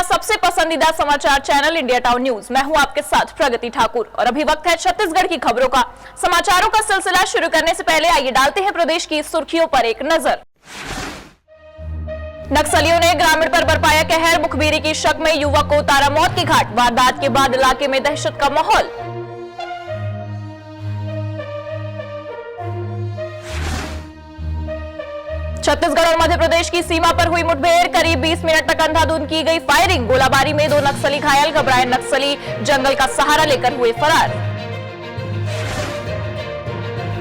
सबसे पसंदीदा समाचार चैनल इंडिया टाउन न्यूज। मैं हूं आपके साथ प्रगति ठाकुर और अभी वक्त है छत्तीसगढ़ की खबरों का। समाचारों का सिलसिला शुरू करने से पहले आइए डालते हैं प्रदेश की सुर्खियों पर एक नजर। नक्सलियों ने ग्रामीण पर बरपाया कहर, मुखबिरी की शक में युवक को उतारा मौत के घाट। वारदात के बाद इलाके में दहशत का माहौल। छत्तीसगढ़ और मध्य प्रदेश की सीमा पर हुई मुठभेड़, करीब 20 मिनट तक अंधाधुंध की गई फायरिंग। गोलाबारी में 2 नक्सली घायल, घबराए नक्सली जंगल का सहारा लेकर हुए फरार।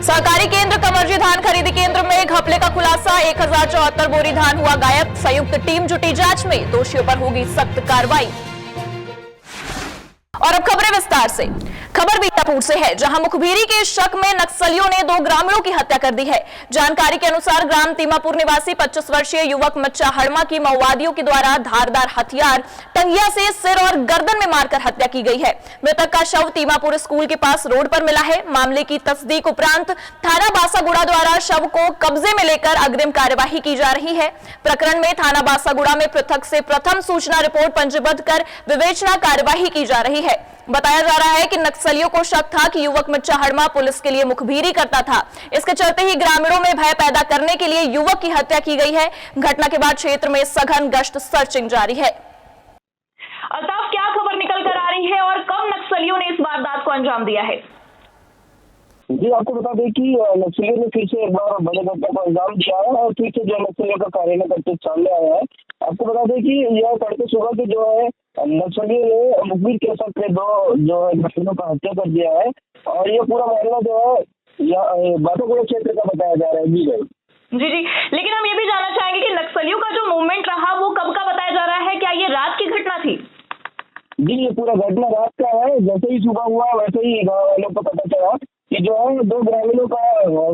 सहकारी केंद्र कमरजी धान खरीदी केंद्र में घपले का खुलासा, 1074 बोरी धान हुआ गायब। संयुक्त टीम जुटी जांच में, दोषियों पर होगी सख्त कार्रवाई। और अब खबरें विस्तार से। खबर बीजापुर से है, जहां मुखबिरी के शक में नक्सलियों ने 2 ग्रामीणों की हत्या कर दी है। जानकारी के अनुसार ग्राम तीमापुर निवासी 25 वर्षीय युवक मच्चा हड़मा की माओवादियों के द्वारा धारदार हथियार टंगिया से सिर और गर्दन में मारकर हत्या की गई है। मृतक का शव तीमापुर स्कूल के पास रोड पर मिला है। मामले की तस्दीक उपरांत थाना बासागुड़ा द्वारा शव को कब्जे में लेकर अग्रिम कार्यवाही की जा रही है। प्रकरण में थाना बासागुड़ा में पृथक से प्रथम सूचना रिपोर्ट पंजीबद्ध कर विवेचना कार्यवाही की जा रही है। बताया जा रहा है कि नक्सलियों को शक था कि युवक मच्चा हड़मा पुलिस के लिए मुखबिरी करता था। इसके चलते ही ग्रामीणों में भय पैदा करने के लिए युवक की हत्या की गई है। घटना के बाद क्षेत्र में सघन गश्त सर्चिंग जारी है। अल्ताफ, क्या खबर निकल कर आ रही है और कब नक्सलियों ने इस वारदात को अंजाम दिया है? जी, आपको बता दें कि नक्सलियों ने फिर से एक बार बड़े घटना को अंजाम दिया है और फिर से जो नक्सलियों का कार्य करते सामने आया है। आपको बता दें कि यह तड़के सुबह के जो है नक्सलियों ने मुखबिर के साथ 2 जो है नक्सलियों का हत्या कर दिया है और ये पूरा मामला जो है बासागुड़ा क्षेत्र का बताया जा रहा है। जी जी, लेकिन हम ये भी जानना चाहेंगे कि नक्सलियों का जो मूवमेंट रहा वो कब का बताया जा रहा है? क्या ये रात की घटना थी? जी, ये पूरा घटना रात का है। जैसे ही सुबह हुआ वैसे ही गाँव वालों को पता चला कि जो है 2 ग्रामीणों का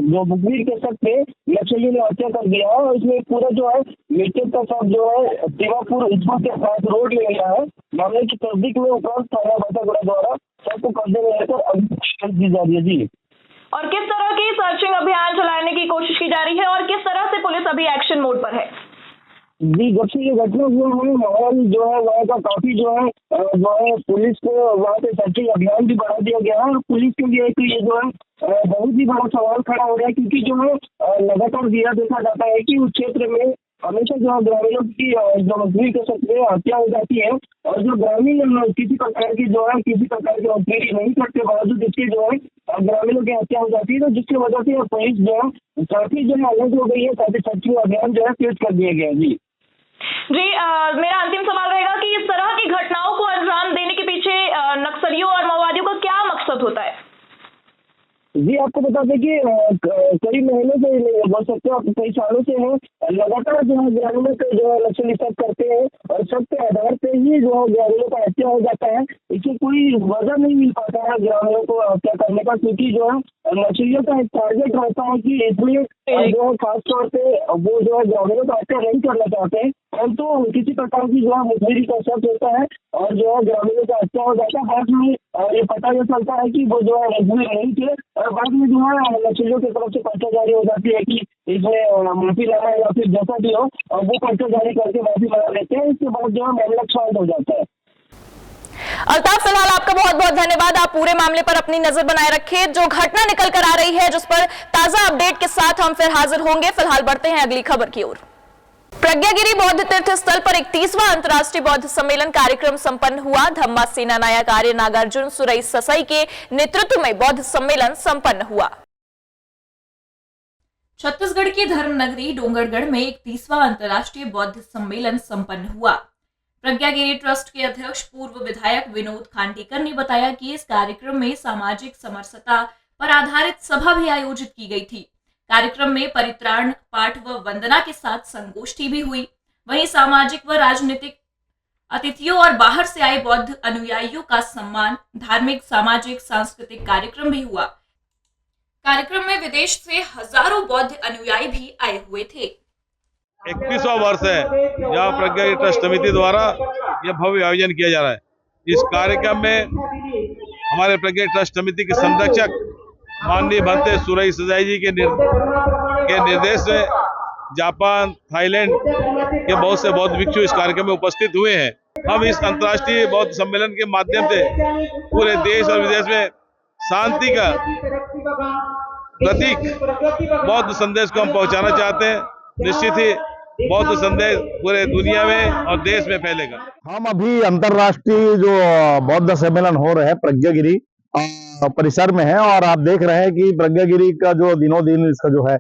जो मुखबिर के शक पे नक्सलियों ने हत्या कर दिया है और इसमें पूरा जो है मृतक का शव जो है तीमापुर स्कूल के पास रोड में मिला है। मामले की तस्दीक में उपरांत थाना बासागुड़ा द्वारा शव को कब्जे में लेकर अभियान की जा रही है। जी, और किस तरह की सर्चिंग अभियान चलाने की कोशिश की जा रही है और किस तरह से पुलिस अभी एक्शन मोड पर है? जी, जब से ये घटना हुआ है माहौल जो है वहाँ का काफी जो है पुलिस को वहाँ पे सर्चिंग अभियान भी बढ़ा दिया गया है और पुलिस के लिए तो ये जो है बहुत ही बड़ा सवाल खड़ा हो रहा है, क्योंकि जो है लगातार देखा जाता है कि उस क्षेत्र में हमेशा जो है ग्रामीणों की जो मुखबिर के शक में हत्या हो जाती है और जो ग्रामीण किसी प्रकार की मुखबिरी नहीं करते बावजूद इसके जो है ग्रामीणों की हत्या हो जाती है, तो जिसकी वजह से पुलिस जो है काफी जो है अलर्ट हो गई है। काफी सर्चिंग अभियान जो है तेज कर दिया गया। जी, मेरा अंतिम सवाल रहेगा कि इस तरह की घटनाओं को अंजाम देने के पीछे नक्सलियों और माओवादियों का क्या मकसद होता है? जी, आपको बता दें कि कई महीनों से बोल सकते हो कई सालों से है लगातार जो है ग्रामीणों पे जो है नक्सली शक करते हैं और शक के आधार पे ही जो है ग्रामीणों का हत्या हो जाता है। इसे कोई वजह नहीं मिल पाता है ग्रामीणों को हत्या करने का, क्योंकि जो है नक्सलियों का एक टारगेट रहता है कि इसमें जो है खासतौर पे वो जो है ग्रामीणों का हत्या नहीं करना चाहते हैं, परंतु किसी प्रकार की जो है मुखबिरी का शक होता है और जो है ग्रामीणों का हत्या हो जाता है। बाद में ये पता यह चलता है कि वो जो है मुखबिर नहीं थे और बाद में जो है नक्सलियों की तरफ से पर्चा जारी हो जाती है कि इसमें माफी लेना है या फिर जैसा भी हो और वो पर्चा जारी करके माफी मांग लेते हैं। इसके बाद जो है मामला सॉल्व हो जाता है। अल्ताफ, फिलहाल आपका बहुत बहुत धन्यवाद। आप पूरे मामले पर अपनी नजर बनाए रखिए। जो घटना निकल कर आ रही है जिस पर ताजा अपडेट के साथ हम फिर हाजिर होंगे। फिलहाल बढ़ते हैं अगली खबर की ओर। प्रज्ञागिरी बौद्ध तीर्थ स्थल पर 31वां अंतर्राष्ट्रीय बौद्ध सम्मेलन कार्यक्रम संपन्न हुआ। धम्मा सेना नायक आर्य नागार्जुन सुरई ससाई के नेतृत्व में बौद्ध सम्मेलन संपन्न हुआ। छत्तीसगढ़ की धर्म नगरी डोंगरगढ़ में 31वां अंतर्राष्ट्रीय बौद्ध सम्मेलन संपन्न हुआ। प्रज्ञागिरी ट्रस्ट के अध्यक्ष पूर्व विधायक विनोद खांडेकर ने बताया कि इस कार्यक्रम में सामाजिक समरसता पर आधारित सभा भी आयोजित की गई थी। कार्यक्रम में परित्राण पाठ व वंदना के साथ संगोष्ठी भी हुई। वहीं सामाजिक व राजनीतिक अतिथियों और बाहर से आए बौद्ध अनुयायियों का सम्मान, धार्मिक, सामाजिक, सांस्कृतिक कार्यक्रम भी हुआ। कार्यक्रम में विदेश से हजारों बौद्ध अनुयायी भी आए हुए थे। 31वां वर्ष है जहाँ प्रज्ञागिरी ट्रस्ट समिति द्वारा यह भव्य आयोजन किया जा रहा है। इस कार्यक्रम में हमारे प्रज्ञागिरी ट्रस्ट समिति के संरक्षक माननीय भंते सुरई ससाई जी के निर्देश में जापान, थाईलैंड के बहुत से बौद्ध भिक्षु इस कार्यक्रम में उपस्थित हुए हैं। हम इस अंतर्राष्ट्रीय बौद्ध सम्मेलन के माध्यम से पूरे देश और विदेश में शांति का प्रतीक बौद्ध संदेश को हम पहुंचाना चाहते हैं। निश्चित ही बौद्ध संदेश पूरे दुनिया में और देश में फैलेगा। हम अभी अंतरराष्ट्रीय जो बौद्ध सम्मेलन हो रहे हैं प्रज्ञागिरी परिसर में है, और आप देख रहे हैं कि प्रज्ञागिरी का जो दिनों दिन इसका जो है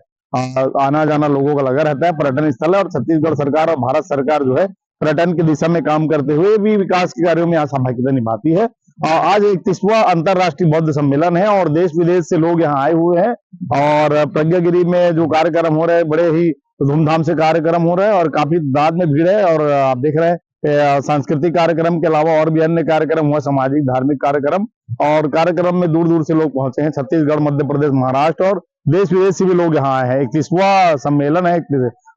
आना जाना लोगों का लगा रहता है। पर्यटन स्थल है और छत्तीसगढ़ सरकार और भारत सरकार जो है पर्यटन की दिशा में काम करते हुए भी विकास के कार्यों में यहाँ सहभागिता निभाती है। आज 31वां अंतरराष्ट्रीय बौद्ध सम्मेलन है और देश विदेश से लोग यहाँ आए हुए हैं, और प्रज्ञागिरी में जो कार्यक्रम हो रहे हैं बड़े ही धूमधाम से कार्यक्रम हो रहे हैं और काफी तादाद में भीड़ है। और आप देख रहे हैं सांस्कृतिक कार्यक्रम के अलावा और भी अन्य कार्यक्रम हुआ, सामाजिक धार्मिक कार्यक्रम, और कार्यक्रम में दूर दूर से लोग पहुंचे हैं। छत्तीसगढ़, मध्य प्रदेश, महाराष्ट्र और देश विदेश से भी लोग यहाँ आए हैं। 31वां सम्मेलन है,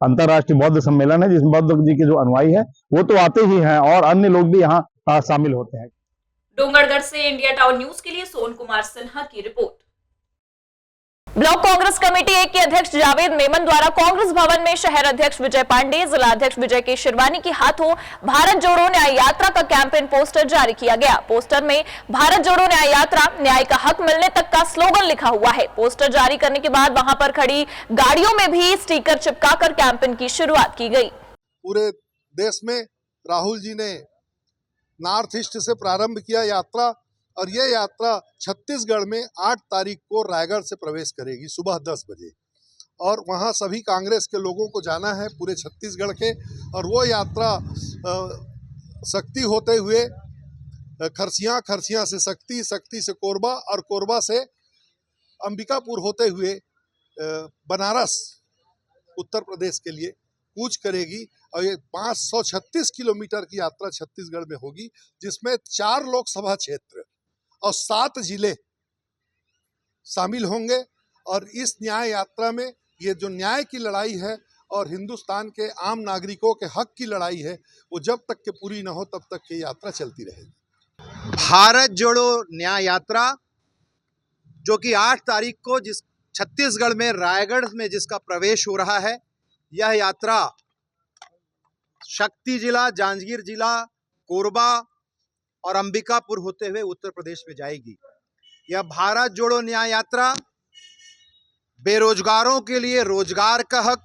अंतरराष्ट्रीय बौद्ध सम्मेलन है, जिसमें बौद्ध जी के जो अनुयायी है वो तो आते ही हैं और अन्य लोग भी यहाँ शामिल होते हैं। डोंगरगढ़ से इंडिया टाउन न्यूज के लिए सोन कुमार सिन्हा की रिपोर्ट। ब्लॉक कांग्रेस कमेटी 1 के अध्यक्ष जावेद मेमन द्वारा कांग्रेस भवन में शहर अध्यक्ष विजय पांडे, जिला अध्यक्ष विजय के शिरवानी के हाथों भारत जोड़ो न्याय यात्रा का कैंपेन पोस्टर जारी किया गया। पोस्टर में भारत जोड़ो न्याय यात्रा, न्याय का हक मिलने तक का स्लोगन लिखा हुआ है। पोस्टर जारी करने के बाद वहां पर खड़ी गाड़ियों में भी स्टिकर चिपकाकर कैंपेन की शुरुआत की गई। पूरे देश में राहुल जी ने नॉर्थ ईस्ट से प्रारंभ किया यात्रा, और ये यात्रा छत्तीसगढ़ में 8 तारीख को रायगढ़ से प्रवेश करेगी सुबह 10 बजे, और वहाँ सभी कांग्रेस के लोगों को जाना है पूरे छत्तीसगढ़ के। और वो यात्रा शक्ति होते हुए खरसिया, खरसिया से शक्ति, शक्ति से कोरबा और कोरबा से अंबिकापुर होते हुए बनारस उत्तर प्रदेश के लिए कूच करेगी। और ये 536 किलोमीटर की यात्रा छत्तीसगढ़ में होगी, जिसमें 4 लोकसभा क्षेत्र और 7 जिले शामिल होंगे। और इस न्याय यात्रा में ये जो न्याय की लड़ाई है और हिंदुस्तान के आम नागरिकों के हक की लड़ाई है, वो जब तक के पूरी न हो तब तक की यात्रा चलती रहेगी। भारत जोड़ो न्याय यात्रा जो कि 8 तारीख को जिस छत्तीसगढ़ में रायगढ़ में जिसका प्रवेश हो रहा है, यह यात्रा शक्ति जिला, जांजगीर जिला, कोरबा और अंबिकापुर होते हुए उत्तर प्रदेश में जाएगी। यह भारत जोड़ो न्याय यात्रा बेरोजगारों के लिए रोजगार का हक,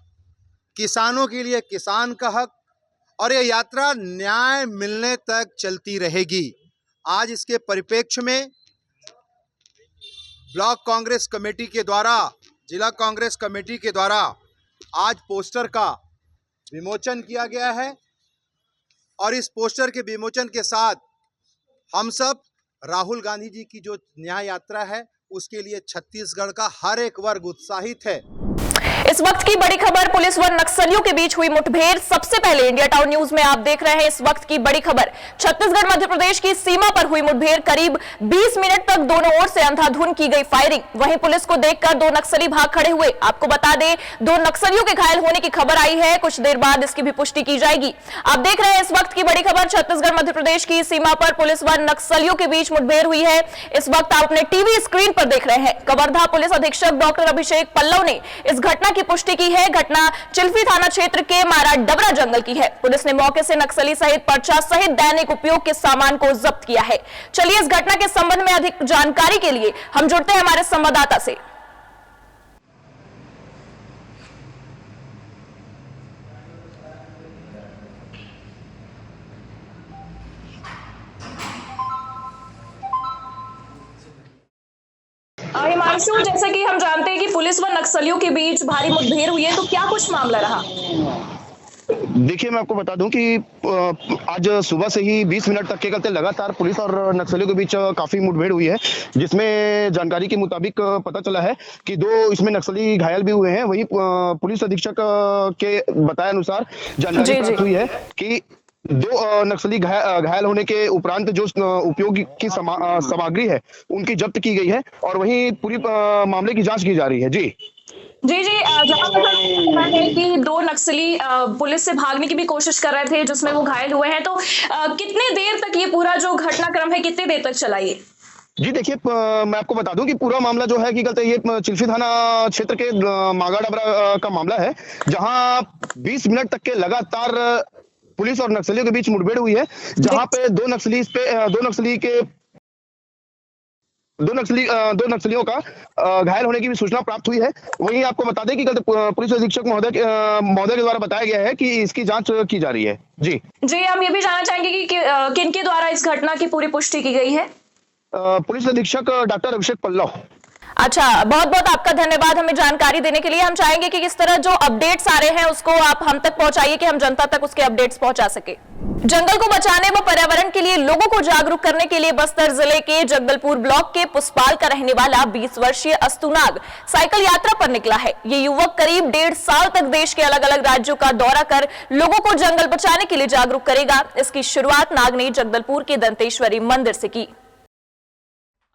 किसानों के लिए किसान का हक, और यह यात्रा न्याय मिलने तक चलती रहेगी। आज इसके परिप्रेक्ष्य में ब्लॉक कांग्रेस कमेटी के द्वारा, जिला कांग्रेस कमेटी के द्वारा आज पोस्टर का विमोचन किया गया है, और इस पोस्टर के विमोचन के साथ हम सब राहुल गांधी जी की जो न्याय यात्रा है उसके लिए छत्तीसगढ़ का हर एक वर्ग उत्साहित है। इस वक्त की बड़ी खबर, पुलिस व नक्सलियों के बीच हुई मुठभेड़। सबसे पहले इंडिया टाउन न्यूज में आप देख रहे हैं इस वक्त की बड़ी खबर। छत्तीसगढ़ मध्य प्रदेश की सीमा पर हुई मुठभेड़, करीब 20 मिनट तक दोनों ओर से अंधाधुंध की गई फायरिंग। वहीं पुलिस को देखकर 2 नक्सली भाग खड़े हुए। आपको बता दें 2 नक्सलियों के घायल होने की खबर आई है, कुछ देर बाद इसकी भी पुष्टि की जाएगी। आप देख रहे हैं इस वक्त की बड़ी खबर, छत्तीसगढ़ मध्य प्रदेश की सीमा पर पुलिस व नक्सलियों के बीच मुठभेड़ हुई है। इस वक्त आप अपने टीवी स्क्रीन पर देख रहे हैं। कवर्धा पुलिस अधीक्षक डॉक्टर अभिषेक पल्लव ने इस घटना की पुष्टि की है। घटना चिल्फी थाना क्षेत्र के मारा डबरा जंगल की है। पुलिस ने मौके से नक्सली सहित पर्चा सहित दैनिक उपयोग के सामान को जब्त किया है। चलिए इस घटना के संबंध में अधिक जानकारी के लिए हम जुड़ते हैं हमारे संवाददाता से। हिमांशु, जैसे कि हम जानते हैं कि पुलिस व नक्सलियों के बीच भारी मुठभेड़ हुई है, तो क्या कुछ मामला रहा? देखिए, मैं आपको बता दूं कि आज सुबह से ही 20 मिनट तक के चलते लगातार पुलिस और नक्सलियों के बीच काफी मुठभेड़ हुई है, जिसमें जानकारी के मुताबिक पता चला है कि 2 इसमें नक्सली घायल भी हुए हैं। वही पुलिस अधीक्षक के बताए अनुसार जानकारी प्राप्त हुई है कि 2 नक्सली घायल होने के उपरांत जो उपयोग की सामग्री है उनकी जब्त की गई है, और वहीं पूरी मामले की जांच की जा रही है। जी जी जी, जहाँ तक है कि 2 नक्सली पुलिस से भागने की भी कोशिश कर रहे थे, जिसमें वो घायल हुए हैं, तो कितने देर तक ये पूरा जो घटनाक्रम है कितने देर तक चला ये? जी देखिए, मैं आपको बता दूं कि पूरा मामला जो है कि कहते हैं ये चिल्फी थाना क्षेत्र के मागा डबरा का मामला है, जहां 20 मिनट तक के लगातार पुलिस और नक्सलियों के बीच मुठभेड़ हुई है, जहां पे दो नक्सलियों का घायल होने की भी सूचना प्राप्त हुई है। वहीं आपको बता दें कि कल पुलिस अधीक्षक महोदय के द्वारा बताया गया है कि इसकी जांच की जा रही है। जी हम ये भी जानना चाहेंगे कि किन के द्वारा इस घटना की पूरी पुष्टि की गई है। पुलिस अधीक्षक डॉक्टर अभिषेक पल्लव। अच्छा, बहुत बहुत आपका धन्यवाद हमें जानकारी देने के लिए। हम चाहेंगे कि किस तरह जो अपडेट्स आ रहे हैं उसको आप हम तक पहुंचाइए कि हम जनता तक उसके अपडेट्स पहुंचा सके। जंगल को बचाने व पर्यावरण के लिए लोगों को जागरूक करने के लिए बस्तर जिले के जगदलपुर ब्लॉक के पुष्पाल का रहने वाला 20 वर्षीय अस्तुनाग साइकिल यात्रा पर निकला है। ये युवक करीब 1.5 साल तक देश के अलग अलग राज्यों का दौरा कर लोगों को जंगल बचाने के लिए जागरूक करेगा। इसकी शुरुआत नाग ने जगदलपुर के दंतेश्वरी मंदिर से की।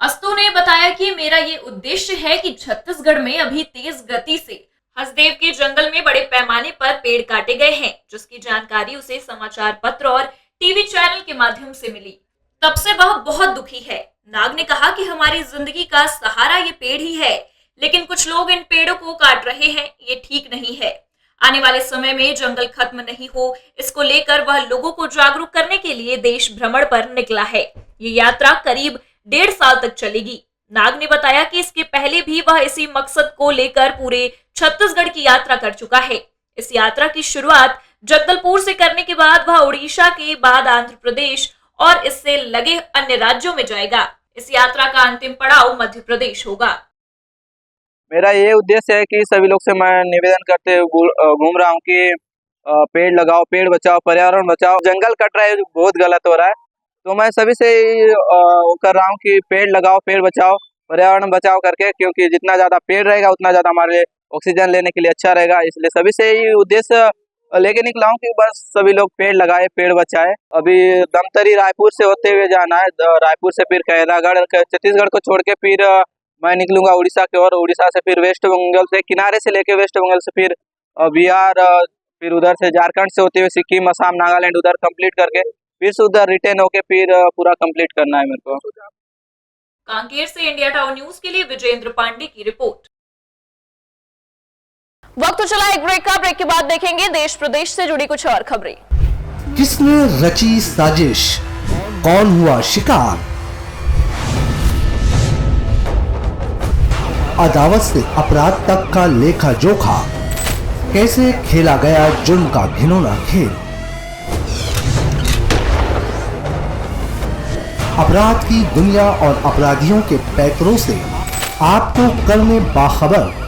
अस्तु ने बताया कि मेरा ये उद्देश्य है कि छत्तीसगढ़ में अभी तेज गति से हसदेव के जंगल में बड़े पैमाने पर पेड़ काटे गए हैं, जिसकी जानकारी उसे समाचार पत्र और टीवी चैनल के माध्यम से मिली। तब से वह बहुत दुखी है। नाग ने कहा कि हमारी जिंदगी का सहारा ये पेड़ ही है, लेकिन कुछ लोग इन पेड़ों को काट रहे हैं, ये ठीक नहीं है। आने वाले समय में जंगल खत्म नहीं हो, इसको लेकर वह लोगों को जागरूक करने के लिए देश भ्रमण पर निकला है। ये यात्रा करीब 1.5 साल तक चलेगी। नाग ने बताया कि इसके पहले भी वह इसी मकसद को लेकर पूरे छत्तीसगढ़ की यात्रा कर चुका है। इस यात्रा की शुरुआत जगदलपुर से करने के बाद वह उड़ीसा के बाद आंध्र प्रदेश और इससे लगे अन्य राज्यों में जाएगा। इस यात्रा का अंतिम पड़ाव मध्य प्रदेश होगा। मेरा ये उद्देश्य है कि सभी लोग से मैं निवेदन करते घूम रहा हूँ कि पेड़ लगाओ, पेड़ बचाओ, पर्यावरण बचाओ। जंगल कट रहा है जो बहुत गलत हो रहा है, तो मैं सभी से कर रहा हूँ कि पेड़ लगाओ, पेड़ बचाओ, पर्यावरण बचाओ करके, क्योंकि जितना ज्यादा पेड़ रहेगा उतना ज्यादा हमारे लिए ऑक्सीजन लेने के लिए अच्छा रहेगा। इसलिए सभी से ये उद्देश्य लेके निकला हूँ कि बस सभी लोग पेड़ लगाए, पेड़ बचाए। अभी दमतरी रायपुर से होते हुए जाना है, रायपुर से फिर खैरागढ़, छत्तीसगढ़ को छोड़ के फिर मैं निकलूंगा उड़ीसा की ओर। उड़ीसा से फिर वेस्ट बंगाल से किनारे से लेके वेस्ट बंगाल से फिर बिहार, फिर उधर से झारखंड से होते हुए सिक्किम, असम, नागालैंड उधर कंप्लीट करके फिर से उधर रिटर्न होके फिर पूरा कंप्लीट करना है मेरे को। कांकेर से इंडिया टाउन न्यूज के लिए विजेंद्र पांडे की रिपोर्ट। वक्त तो चला एक ब्रेक का। ब्रेक के बाद देखेंगे देश प्रदेश से जुड़ी कुछ और खबरें। किसने रची साजिश, कौन हुआ शिकार, अदावत से अपराध तक का लेखा जोखा, कैसे खेला गया जुर्म का घिनौना खेल। अपराध की दुनिया और अपराधियों के पैकरों से आपको करने बाखबर।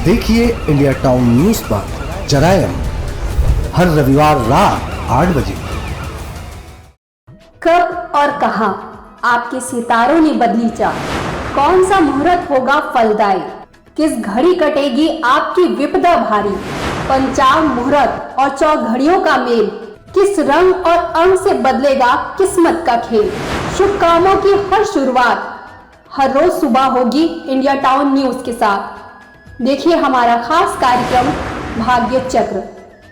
देखिए इंडिया टाउन न्यूज पर जरायम हर रविवार रात 8 बजे। कब और कहां आपके सितारों ने बदली चाल, कौन सा मुहूर्त होगा फलदायी, किस घड़ी कटेगी आपकी विपदा भारी। पंचांग, मुहूर्त और चौघड़ियों का मेल, किस रंग और अंग से बदलेगा किस्मत का खेल। शुभ कामों की हर शुरुआत हर रोज सुबह होगी इंडिया टाउन न्यूज के साथ। देखिए हमारा खास कार्यक्रम भाग्य चक्र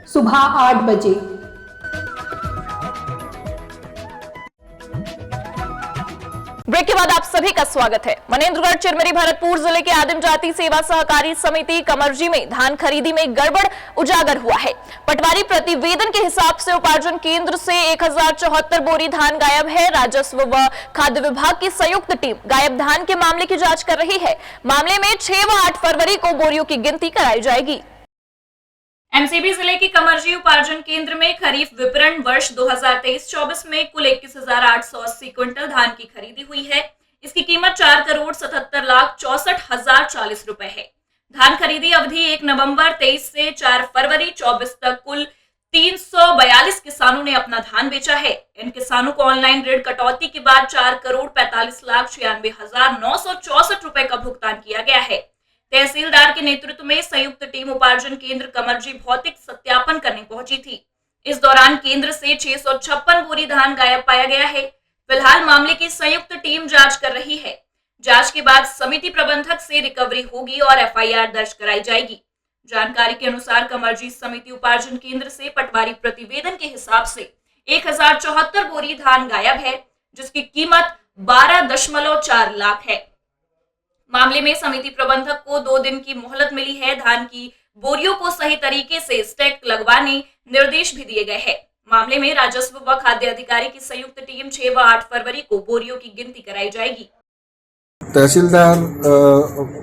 सुबह 8 बजे। ब्रेक के बाद आप सभी का स्वागत है। मनेन्द्रगढ़, चिरमिरी, भरतपुर जिले के आदिम जाति सेवा सहकारी समिति कमरजी में धान खरीदी में गड़बड़ उजागर हुआ है। पटवारी प्रतिवेदन के हिसाब से उपार्जन केंद्र से 1074 बोरी धान गायब है। राजस्व व खाद्य विभाग की संयुक्त टीम गायब धान के मामले की जांच कर रही है। मामले में 6 व 8 फरवरी को बोरियों की गिनती कराई जाएगी। एमसीबी जिले के कमरजी उपार्जन केंद्र में खरीफ विपणन वर्ष 2023-24 में कुल 21,880 क्विंटल धान की खरीदी हुई है। इसकी कीमत 4,77,64,040 रुपए है। धान खरीदी अवधि 1 नवंबर 23 से 4 फरवरी 24 तक कुल 342 किसानों ने अपना धान बेचा है। इन किसानों को ऑनलाइन ऋण कटौती के बाद 4,45,96,964 रुपए का भुगतान किया गया है। तहसीलदार के नेतृत्व में संयुक्त टीम उपार्जन केंद्र कमरजी भौतिक सत्यापन करने पहुंची थी। इस दौरान केंद्र से 656 बोरी धान गायब पाया गया है। फिलहाल मामले की संयुक्त टीम जांच कर रही है। जांच के बाद समिति प्रबंधक से रिकवरी होगी और एफआईआर दर्ज कराई जाएगी। जानकारी के अनुसार कमरजी समिति उपार्जन केंद्र से पटवारी प्रतिवेदन के हिसाब से 1074 बोरी धान गायब है, जिसकी कीमत 12.4 लाख है। मामले में समिति प्रबंधक को 2 दिन की मोहलत मिली है। धान की बोरियों को सही तरीके से स्टैक लगवाने निर्देश भी दिए गए हैं। मामले में राजस्व व खाद्य अधिकारी की संयुक्त टीम 6 व 8 फरवरी को बोरियों की गिनती कराई जाएगी। तहसीलदार,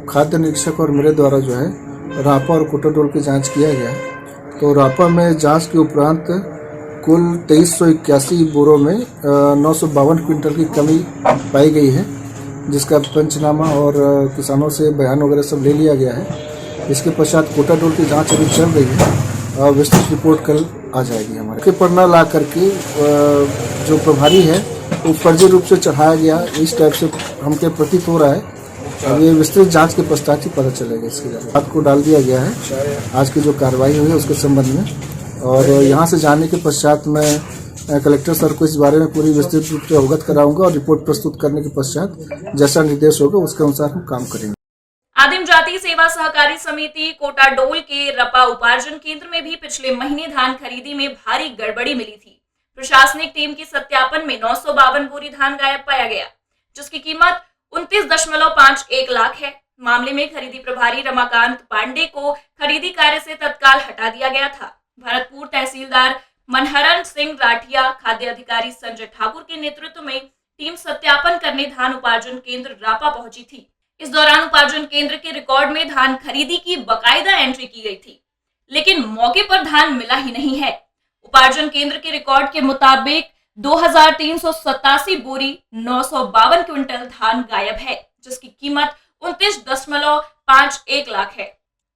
खाद्य निरीक्षक और मेरे द्वारा जो है रापा और कोटाडोल की जांच किया गया। तो रापा में जांच के उपरांत कुल 2381 बोरों में 952 क्विंटल की कमी पाई गई है, जिसका पंचनामा और किसानों से बयान वगैरह सब ले लिया गया है। इसके पश्चात कोटाडोल की जांच अभी चल रही है और विस्तृत रिपोर्ट कल आ जाएगी हमारे के पर न ला करके जो प्रभारी है वो फर्जी रूप से चढ़ाया गया, इस टाइप से हमके प्रतीत हो रहा है। अब ये विस्तृत जांच के पश्चात ही पता चलेगा। इसके बात को डाल दिया गया है आज की जो कार्रवाई हुई है उसके संबंध में, और यहाँ से जाने के पश्चात मैं कलेक्टर सर को इस बारे में पूरी विस्तृत रूप से अवगत कराऊंगा और रिपोर्ट प्रस्तुत करने के पश्चात जैसा निर्देश होगा उसके अनुसार हम काम करेंगे। आदिम जाति सेवा सहकारी समिति कोटाडोल के रपा उपार्जन केंद्र में भी पिछले महीने धान खरीदी में भारी गड़बड़ी मिली थी। प्रशासनिक टीम के सत्यापन में 952 बोरी धान गायब पाया गया, जिसकी कीमत 29.51 लाख है। मामले में खरीदी प्रभारी रमाकांत पांडे को खरीदी कार्य से तत्काल हटा दिया गया था। भरतपुर तहसीलदार मनहरन सिंह राठिया, खाद्य अधिकारी संजय ठाकुर के नेतृत्व में टीम सत्यापन करने धान उपार्जन केंद्र रापा पहुंची थी। इस दौरान उपार्जन केंद्र के रिकॉर्ड में धान खरीदी की बकायदा एंट्री की गई थी, लेकिन मौके पर धान मिला ही नहीं है। उपार्जन केंद्र के रिकॉर्ड के मुताबिक 2387 बोरी 952 क्विंटल धान गायब है, जिसकी कीमत 29.51 लाख है।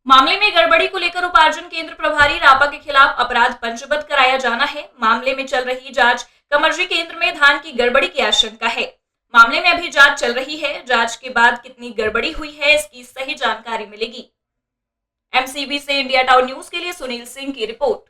मामले में गड़बड़ी को लेकर उपार्जन केंद्र प्रभारी रापा के खिलाफ अपराध पंजीबद्ध कराया जाना है। मामले में चल रही जांच कमर्जी केंद्र में धान की गड़बड़ी की आशंका है। मामले में अभी जांच चल रही है। जांच के बाद कितनी गड़बड़ी हुई है इसकी सही जानकारी मिलेगी। एमसीबी से इंडिया टाउन न्यूज के लिए सुनील सिंह की रिपोर्ट।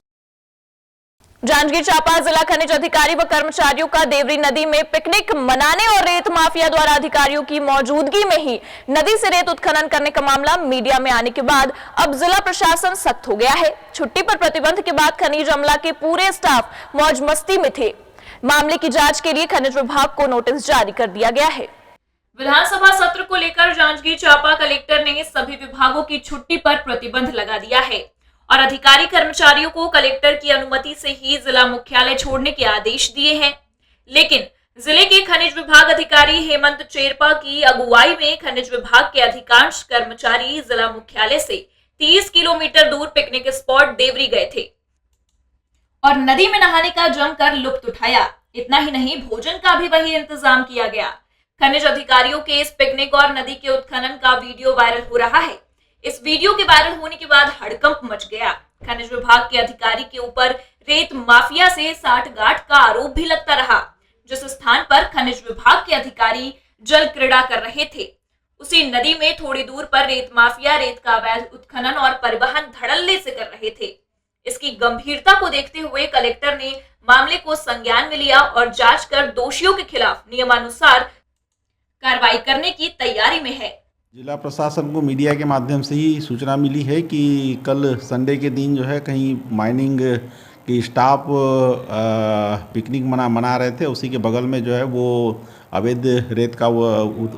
जांजगीर चांपा जिला खनिज अधिकारी व कर्मचारियों का देवरी नदी में पिकनिक मनाने और रेत माफिया द्वारा अधिकारियों की मौजूदगी में ही नदी से रेत उत्खनन करने का मामला मीडिया में आने के बाद अब जिला प्रशासन सख्त हो गया है। छुट्टी पर प्रतिबंध के बाद खनिज अमला के पूरे स्टाफ मौज मस्ती में थे। मामले की जांच के लिए खनिज विभाग को नोटिस जारी कर दिया गया है। विधानसभा सत्र को लेकर जांजगीर चांपा कलेक्टर ने सभी विभागों की छुट्टी पर प्रतिबंध लगा दिया है और अधिकारी कर्मचारियों को कलेक्टर की अनुमति से ही जिला मुख्यालय छोड़ने के आदेश दिए हैं। लेकिन जिले के खनिज विभाग अधिकारी हेमंत चेरपा की अगुवाई में खनिज विभाग के अधिकांश कर्मचारी जिला मुख्यालय से 30 किलोमीटर दूर पिकनिक स्पॉट देवरी गए थे और नदी में नहाने का जमकर लुत्फ उठाया। इतना ही नहीं, भोजन का भी वही इंतजाम किया गया। खनिज अधिकारियों के इस पिकनिक और नदी के उत्खनन का वीडियो वायरल हो रहा है। इस वीडियो के वायरल होने के बाद हड़कंप मच गया। खनिज विभाग के अधिकारी के ऊपर रेत माफिया से साठगांठ का आरोप भी लगता रहा। जिस स्थान पर खनिज विभाग के अधिकारी जल क्रीड़ा कर रहे थे, उसी नदी में थोड़ी दूर पर रेत माफिया रेत का अवैध उत्खनन और परिवहन धड़ल्ले से कर रहे थे। इसकी गंभीरता को देखते हुए कलेक्टर ने मामले को संज्ञान में लिया और जांच कर दोषियों के खिलाफ नियमानुसार कार्रवाई करने की तैयारी में है। जिला प्रशासन को मीडिया के माध्यम से ही सूचना मिली है कि कल संडे के दिन जो है कहीं माइनिंग की स्टाफ पिकनिक मना रहे थे। उसी के बगल में जो है वो अवैध रेत का वो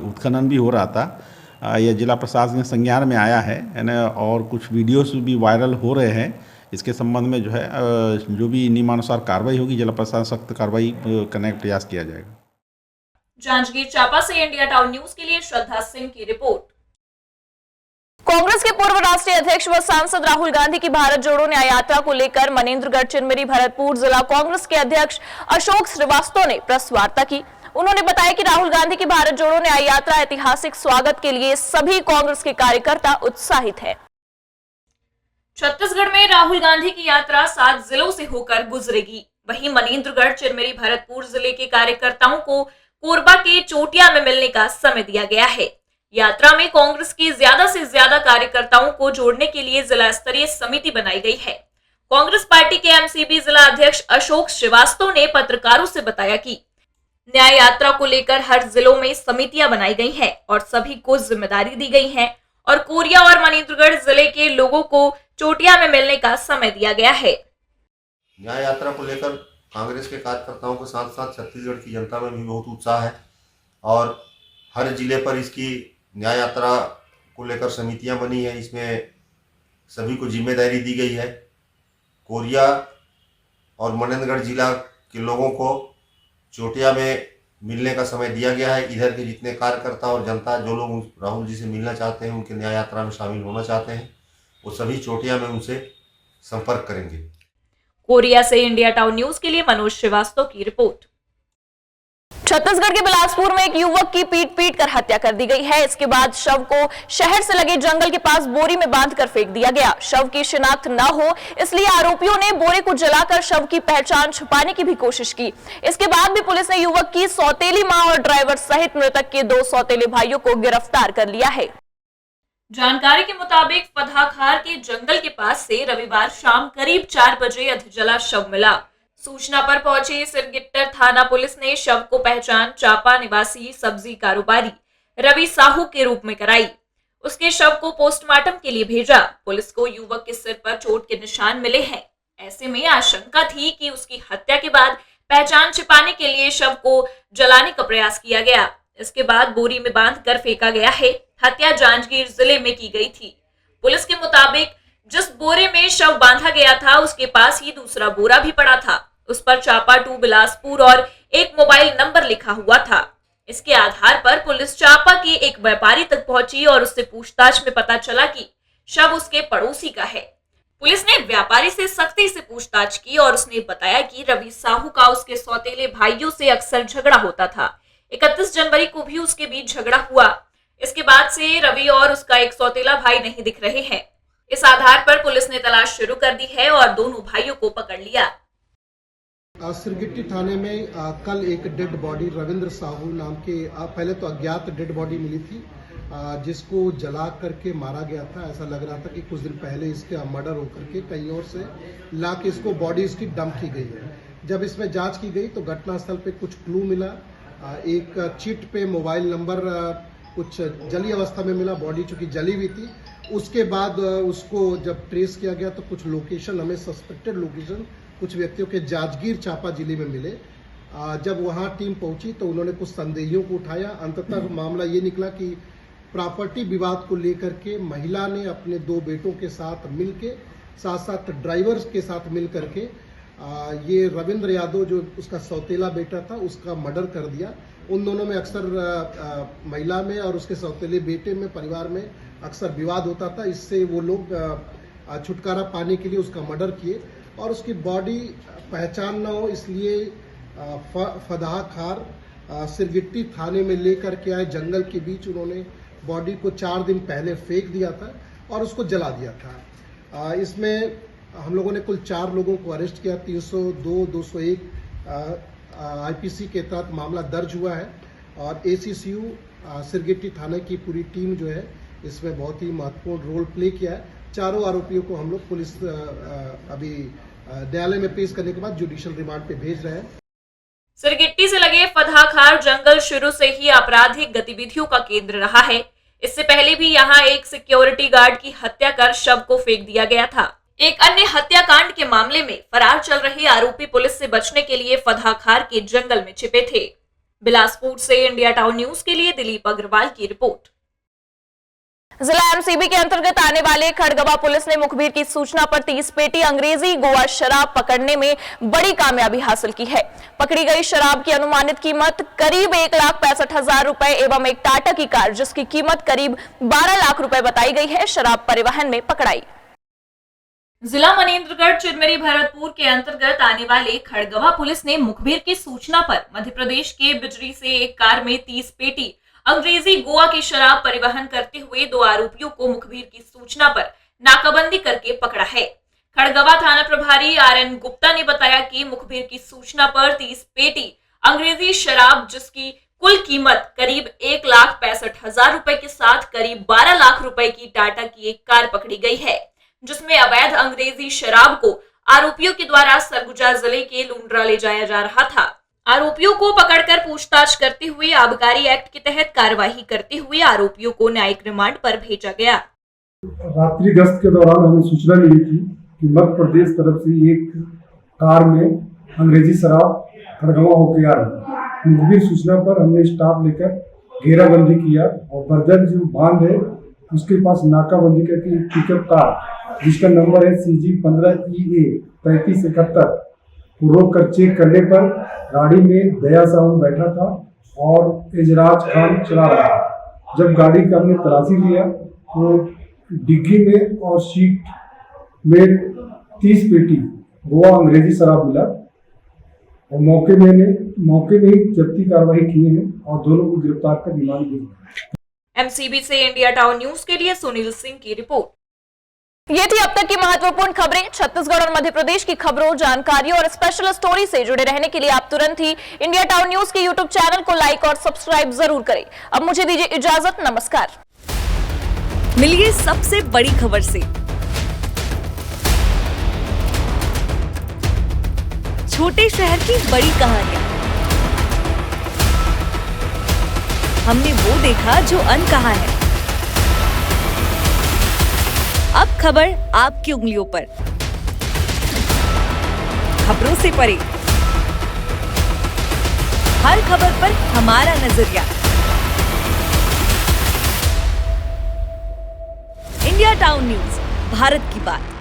उत्खनन भी हो रहा था। यह जिला प्रशासन के संज्ञान में आया है ना, और कुछ वीडियोस भी वायरल हो रहे हैं। इसके संबंध में जो है जो भी नियमानुसार कार्रवाई होगी, जिला प्रशासन सख्त कार्रवाई करने का प्रयास किया जाएगा। जांजगीर चांपा से इंडिया टाउन न्यूज के लिए श्रद्धा सिंह की रिपोर्ट। कांग्रेस के पूर्व राष्ट्रीय अध्यक्ष व सांसद राहुल गांधी की भारत जोड़ो न्याय यात्रा को लेकर मनेंद्रगढ़ चिरमिरी भरतपुर जिला कांग्रेस के अध्यक्ष अशोक श्रीवास्तव ने प्रेस वार्ता की। उन्होंने बताया कि राहुल गांधी की भारत जोड़ो न्याय यात्रा ऐतिहासिक स्वागत के लिए सभी कांग्रेस के कार्यकर्ता उत्साहित है। छत्तीसगढ़ में राहुल गांधी की यात्रा 7 जिलों से होकर गुजरेगी। वहीं मनेंद्रगढ़ चिरमिरी भरतपुर जिले के कार्यकर्ताओं को कोरबा के चोटिया में मिलने का समय दिया गया है। यात्रा में कांग्रेस के ज्यादा से ज्यादा कार्यकर्ताओं को जोड़ने के लिए जिला स्तरीय समिति बनाई गई है। कांग्रेस पार्टी के एमसीबी जिला अध्यक्ष अशोक श्रीवास्तव ने पत्रकारों से बताया कि न्याय यात्रा को लेकर हर जिलों में समितियां बनाई गई हैं और सभी को जिम्मेदारी दी गई है और कोरिया और मनेंद्रगढ़ जिले के लोगों को चोटिया में मिलने का समय दिया गया है। न्याय यात्रा को लेकर कांग्रेस के कार्यकर्ताओं के साथ साथ छत्तीसगढ़ की जनता में भी बहुत उत्साह है और हर जिले पर इसकी न्याय यात्रा को लेकर समितियां बनी है, इसमें सभी को जिम्मेदारी दी गई है। कोरिया और मनेंद्रगढ़ जिला के लोगों को चोटिया में मिलने का समय दिया गया है। इधर के जितने कार्यकर्ता और जनता जो लोग राहुल जी से मिलना चाहते हैं, उनके न्याय यात्रा में शामिल होना चाहते हैं, वो सभी चोटिया में उनसे संपर्क करेंगे। कोरिया से इंडिया टाउन न्यूज के लिए मनोज श्रीवास्तव की रिपोर्ट। छत्तीसगढ़ के बिलासपुर में एक युवक की पीट कर हत्या कर दी गई है। इसके बाद शव को शहर से लगे जंगल के पास बोरी में बांधकर फेंक दिया गया। शव की शिनाख्त न हो इसलिए आरोपियों ने बोरे को जलाकर शव की पहचान छुपाने की भी कोशिश की। इसके बाद भी पुलिस ने युवक की सौतेली मां और ड्राइवर सहित मृतक के 2 सौतेले भाइयों को गिरफ्तार कर लिया है। जानकारी के मुताबिक फदाखार के जंगल के पास से रविवार शाम करीब 4 बजे अधजला शव मिला। सूचना पर पहुंची सिरगिट्टर थाना पुलिस ने शव को पहचान चापा निवासी सब्जी कारोबारी रवि साहू के रूप में कराई। उसके शव को पोस्टमार्टम के लिए भेजा। पुलिस को युवक के सिर पर चोट के निशान मिले हैं। ऐसे में आशंका थी कि उसकी हत्या के बाद पहचान छिपाने के लिए शव को जलाने का प्रयास किया गया। इसके बाद बोरी में बांधकर फेंका गया है। हत्या जांजगीर जिले में की गई थी। पुलिस के मुताबिक जिस बोरे में शव बांधा गया था उसके पास ही दूसरा बोरा भी पड़ा था। उस पर चापा 2 बिलासपुर और एक मोबाइल नंबर लिखा हुआ था। इसके आधार पर पुलिस चापा के एक व्यापारी तक पहुंची और उससे पूछताछ में पता चला कि शव उसके पड़ोसी का है। पुलिस ने व्यापारी से सख्ती से पूछताछ की और उसने बताया कि रवि साहू का उसके सौतेले भाइयों से अक्सर झगड़ा होता था। 31 जनवरी को भी उसके बीच झगड़ा हुआ। इसके बाद से रवि और उसका एक सौतेला भाई नहीं दिख रहे हैं। इस आधार पर पुलिस ने तलाश शुरू कर दी है और दोनों भाइयों को पकड़ लिया। सिरगिट्टी थाने में कल एक डेड बॉडी रविंद्र साहू नाम के पहले तो अज्ञात डेड बॉडी मिली थी, जिसको जला करके मारा गया था। ऐसा लग रहा था कि कुछ दिन पहले इसका मर्डर होकर के कहीं और से ला के इसको बॉडी इसकी डंप की गई है। जब इसमें जांच की गई तो घटनास्थल पे कुछ क्लू मिला। एक चिट पे मोबाइल नंबर कुछ जली अवस्था में मिला। बॉडी चूंकि जली हुई थी, उसके बाद उसको जब ट्रेस किया गया तो कुछ लोकेशन हमें सस्पेक्टेड लोकेशन कुछ व्यक्तियों के जांजगीर चांपा जिले में मिले। जब वहां टीम पहुंची तो उन्होंने कुछ संदेहियों को उठाया। अंततः मामला ये निकला कि प्रॉपर्टी विवाद को लेकर के महिला ने अपने 2 बेटों के साथ मिलके साथ ड्राइवर के साथ मिल करके ये रविंद्र यादव जो उसका सौतेला बेटा था उसका मर्डर कर दिया। उन दोनों में अक्सर महिला में और उसके सौतेले बेटे में परिवार में अक्सर विवाद होता था। इससे वो लोग छुटकारा पाने के लिए उसका मर्डर किए और उसकी बॉडी पहचान न हो इसलिए फदाखार सिरगिट्टी थाने में लेकर के आए। जंगल के बीच उन्होंने बॉडी को 4 दिन पहले फेंक दिया था और उसको जला दिया था। इसमें हम लोगों ने कुल 4 लोगों को अरेस्ट किया। 302, 201 आईपीसी के तहत मामला दर्ज हुआ है और एसीसीयू सिरगिट्टी थाने की पूरी टीम जो है इसमें बहुत ही महत्वपूर्ण रोल प्ले किया है। चारों आरोपियों को हम लोग पुलिस अभी न्यायालय में पेश करने के बाद जुडिशियल रिमांड पे भेज रहे हैं। सिरगिट्टी से लगे फदाखार जंगल शुरू से ही आपराधिक गतिविधियों का केंद्र रहा है। इससे पहले भी यहाँ एक सिक्योरिटी गार्ड की हत्या कर शव को फेंक दिया गया था। एक अन्य हत्याकांड के मामले में फरार चल रहे आरोपी पुलिस से बचने के लिए फदाखार के जंगल में छिपे थे। बिलासपुर से इंडिया टाउन न्यूज के लिए दिलीप अग्रवाल की रिपोर्ट। जिला एमसीबी के अंतर्गत आने वाले खड़गवा पुलिस ने मुखबिर की सूचना पर 30 पेटी अंग्रेजी गोवा शराब पकड़ने में बड़ी कामयाबी हासिल की है। पकड़ी गई शराब की अनुमानित कीमत करीब 1,65,000 रुपए एवं एक टाटा की कार जिसकी कीमत करीब 12 लाख रुपए बताई गई है, शराब परिवहन में पकड़ाई। जिला मनेंद्रगढ़ चिरमिरी भरतपुर के अंतर्गत आने वाले खड़गवा पुलिस ने मुखबिर की सूचना पर मध्य प्रदेश के बिजरी से एक कार में 30 पेटी अंग्रेजी गोवा की शराब परिवहन करते हुए 2 आरोपियों को मुखबिर की सूचना पर नाकाबंदी करके पकड़ा है। खड़गवा थाना प्रभारी आरएन गुप्ता ने बताया कि मुखबिर की सूचना पर 30 पेटी अंग्रेजी शराब जिसकी कुल कीमत करीब 1,65,000 रुपए के साथ करीब 12 लाख रुपए की टाटा की एक कार पकड़ी गई है, जिसमें अवैध अंग्रेजी शराब को आरोपियों के द्वारा सरगुजा जिले के लुंड्रा ले जाया जा रहा था। आरोपियों को पकड़कर पूछताछ करते हुए आबकारी एक्ट के तहत कार्यवाही करते हुए आरोपियों को न्यायिक रिमांड पर भेजा गया। रात्रि गश्त के दौरान हमें सूचना मिली थी कि मध्य प्रदेश तरफ से एक कार में अंग्रेजी शराब खड़गवा होकर आ रही। मुखबिर सूचना पर हमने स्टाफ लेकर घेराबंदी किया और बर्दर जो बांध है उसके पास नाकाबंदी करके एक पिकअप कार जिसका नंबर है CG 15EA 3571 को रोक कर चेक करने पर गाड़ी में दया साहू बैठा था और एजराज खान चला रहा था। जब गाड़ी का हमने तलाशी लिया तो डिग्गी में और सीट में 30 पेटी गोवा अंग्रेजी शराब मिला और मौके में ही जब्ती कार्रवाई किए हैं और दोनों को गिरफ्तार कर रिमांड दिया। MCB से इंडिया टाउन न्यूज के लिए सुनील सिंह की रिपोर्ट। ये थी अब तक की महत्वपूर्ण खबरें। छत्तीसगढ़ और मध्य प्रदेश की खबरों, जानकारियों और स्पेशल स्टोरी से जुड़े रहने के लिए आप तुरंत ही इंडिया टाउन न्यूज के YouTube चैनल को लाइक और सब्सक्राइब जरूर करें। अब मुझे दीजिए इजाजत, नमस्कार। मिलिए सबसे बड़ी खबर से। छोटे शहर की बड़ी कहानियां, हमने वो देखा जो अनकहा है। अब खबर आपकी उंगलियों पर, खबरों से परे, हर खबर पर हमारा नजरिया। इंडिया टाउन न्यूज, भारत की बात।